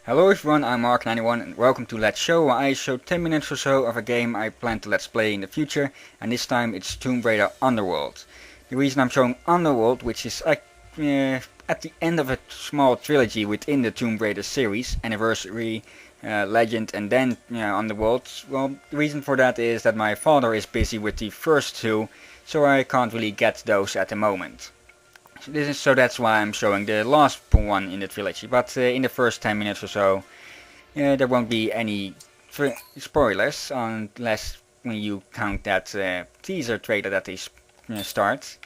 Hello everyone, I'm Mark91 and welcome to Let's Show, where I show 10 minutes or so of a game I plan to Let's Play in the future, and this time it's Tomb Raider Underworld. The reason I'm showing Underworld, which is at the end of a small trilogy within the Tomb Raider series, Anniversary, Legend and then Underworld, well, the reason for that is that my father is busy with the first two, so I can't really get those at the moment. So that's why I'm showing the last one in the trilogy, but in the first 10 minutes or so there won't be any spoilers unless when you count that teaser trailer that they start.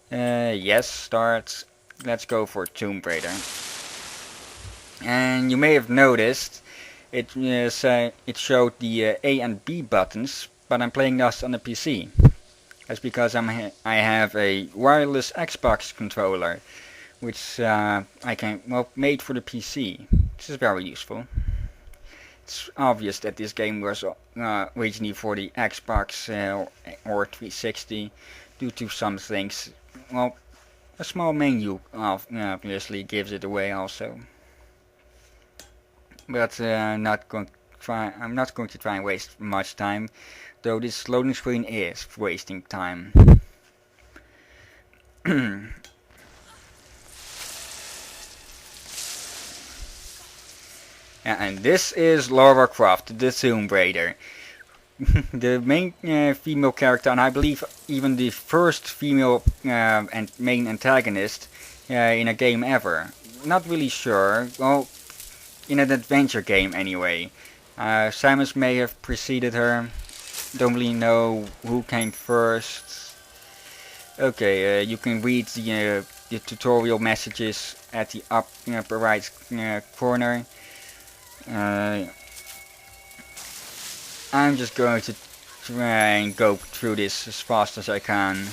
Yes, start. Let's go for Tomb Raider. And you may have noticed it showed the A and B buttons, but I'm playing this on the PC. That's because I have a wireless Xbox controller, which made for the PC. This is very useful. It's obvious that this game was originally for the Xbox or 360 due to some things. Well, a small menu obviously gives it away also. But I'm not going to try and waste much time, though this loading screen is wasting time. And this is Lara Croft, the Tomb Raider. The main female character, and I believe even the first female and main antagonist in a game ever. Not really sure. Well, in an adventure game anyway. Samus may have preceded her. Don't really know who came first. Okay, you can read the tutorial messages at the upper right corner. I'm just going to try and go through this as fast as I can.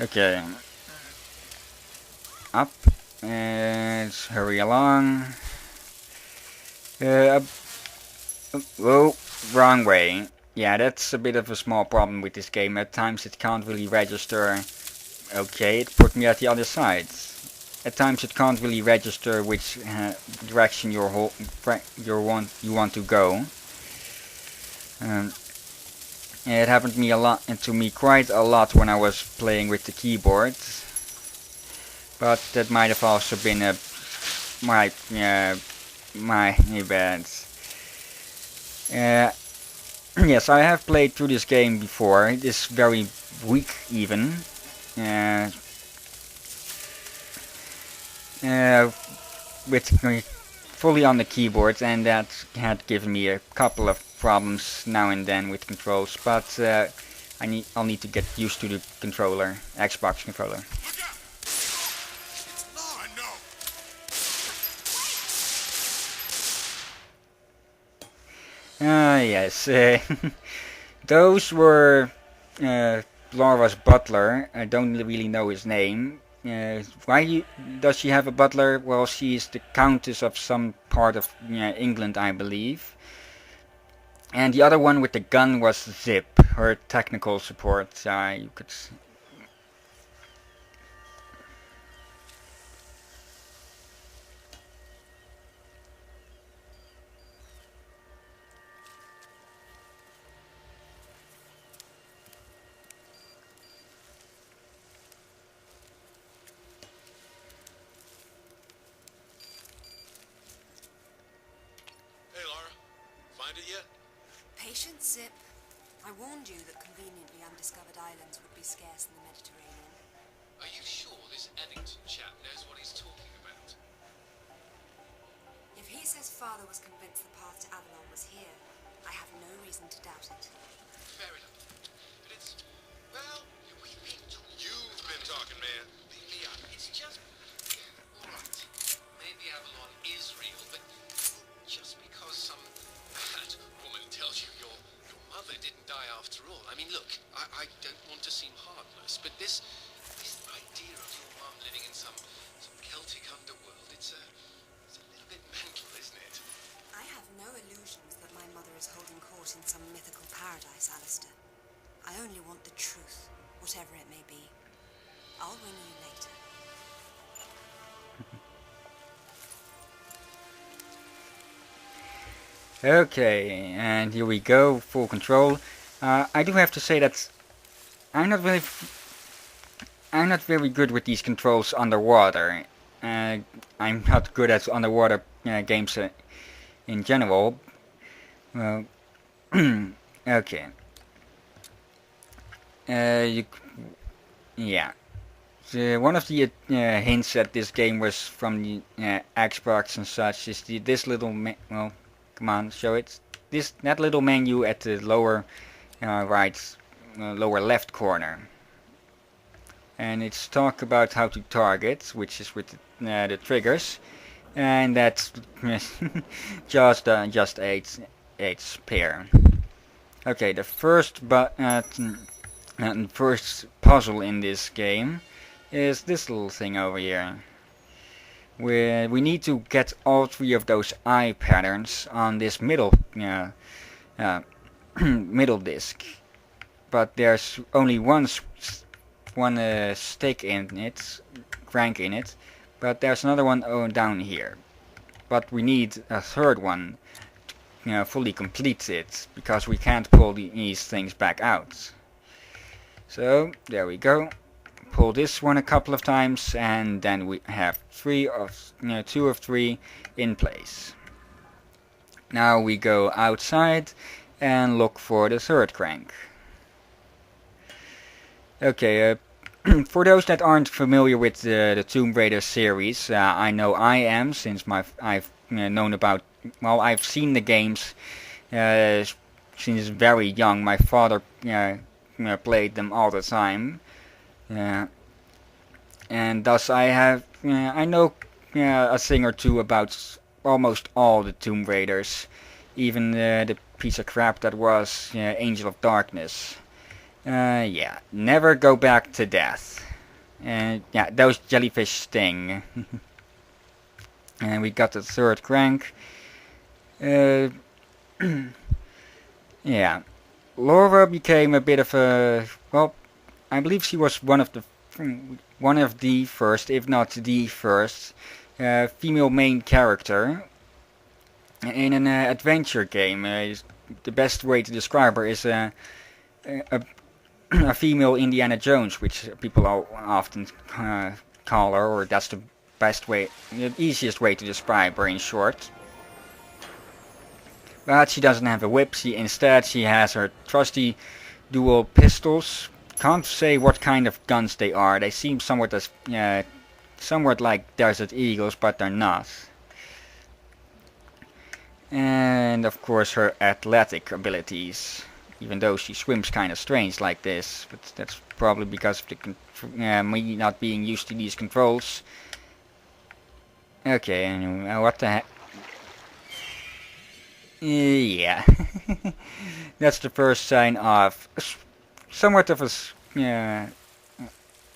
Okay. Up. Let's hurry along. Whoa, wrong way. Yeah, that's a bit of a small problem with this game. At times it can't really register. Okay, it put me at the other side. At times it can't really register which direction you want to go. It happened to me quite a lot when I was playing with the keyboard. But that might have also been my bad. Yes, I have played through this game before. It is very weak even. With fully on the keyboard, and that had given me a couple of problems now and then with controls, but I'll need to get used to the controller, Xbox controller. Yes, those were Lara's butler. I don't really know his name. Why does she have a butler? Well, she's the countess of some part of England, I believe. And the other one with the gun was Zip, her technical support. You could. Find it yet? Patience, Zip. I warned you that conveniently undiscovered islands would be scarce in the Mediterranean. Are you sure this Eddington chap knows what he's talking about? If he says father was convinced the path to Avalon was here, I have no reason to doubt it. Fair enough. But it's... well, we've been talking. You've been talking, man. Yeah, it's just... alright. Maybe Avalon is real, but just because some bad woman tells you your mother didn't die after all. I mean, look, I don't want to seem heartless, but this idea of your mum living in some Celtic underworld, it's a little bit mental, isn't it? I have no illusions that my mother is holding court in some mythical paradise, Alistair. I only want the truth, whatever it may be. I'll ring you later. Okay, and here we go, full control. I do have to say that I'm not really, I'm not very good with these controls underwater. I'm not good at underwater games in general. Well, okay. You, yeah. One of the hints that this game was from the Xbox and such is this little well, come on, show it. That little menu at the lower right, lower left corner, and it's talk about how to target, which is with the triggers, and that's just eight pair. Okay, the first puzzle in this game is this little thing over here, where we need to get all three of those eye patterns on this middle middle disc, but there's only one stick in it, crank in it, but there's another one down here, but we need a third one to fully complete it, because we can't pull these things back out. So there we go. Pull this one a couple of times, and then we have two of three in place. Now we go outside and look for the third crank. Okay, for those that aren't familiar with the Tomb Raider series, I know I am, since I've known about, well, I've seen the games since very young. My father played them all the time. And thus I know a thing or two about almost all the Tomb Raiders, even the piece of crap that was Angel of Darkness. Yeah, never go back to death. Yeah, those jellyfish sting. And we got the third crank. Yeah, Laura became a bit of a, well, I believe she was one of the first, if not the first, female main character in an adventure game. The best way to describe her is a female Indiana Jones, which people often call her, or that's the best way, the easiest way to describe her in short. But she doesn't have a whip. Instead she has her trusty dual pistols. Can't say what kind of guns they are. They seem somewhat like Desert Eagles, but they're not. And of course her athletic abilities, even though she swims kind of strange like this, but that's probably because of me not being used to these controls. Okay, anyway, what the heck? Yeah, that's the first sign of somewhat of a,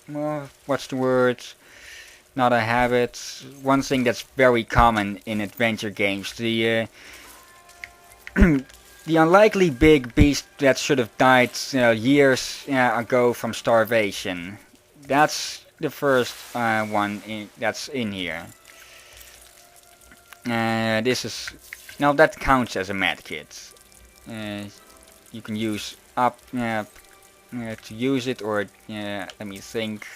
well, what's the word? Not a habit. One thing that's very common in adventure games: the the unlikely big beast that should have died years ago from starvation. That's the first one that's in here. This is now that counts as a medkit. You can use up to use it, or let me think.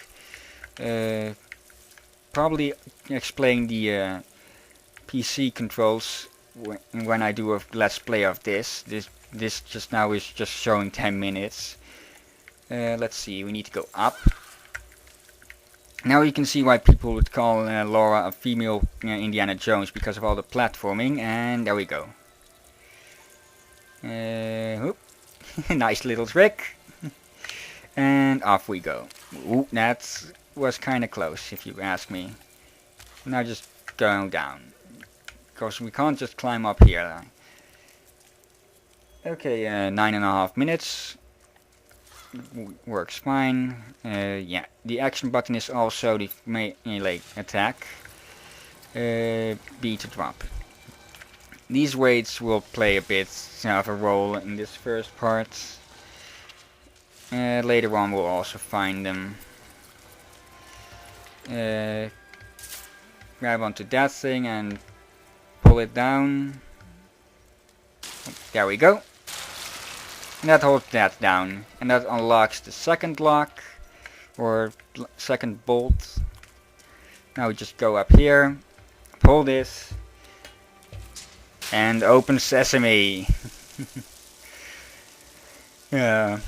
Probably explain the PC controls when I do a let's play of this. This just now is just showing 10 minutes. Let's see, we need to go up. Now you can see why people would call Lara a female Indiana Jones, because of all the platforming, and there we go. Nice little trick. And off we go. Ooh, that was kinda close, if you ask me. Now just go down, because we can't just climb up here. Okay, 9.5 minutes. Works fine. Yeah, the action button is also the melee attack. B to drop. These weights will play a bit of a role in this first part. Later on we'll also find them. Grab onto that thing and pull it down. There we go. And that holds that down. And that unlocks the second lock. Or second bolt. Now we just go up here. Pull this. And open sesame. Yeah.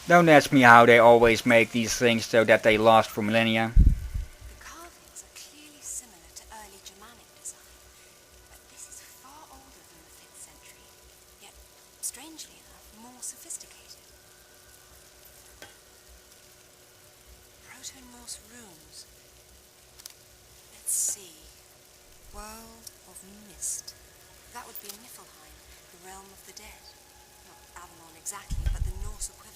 Don't ask me how they always make these things so that they last for millennia. The carvings are clearly similar to early Germanic design, but this is far older than the 5th century, yet, strangely enough, more sophisticated. Proto-Norse runes. Let's see. World of Mist. That would be Niflheim, the realm of the dead. Not Avalon exactly, but the Norse equivalent.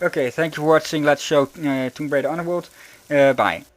Okay, thank you for watching Let's Show Tomb Raider Underworld. Bye.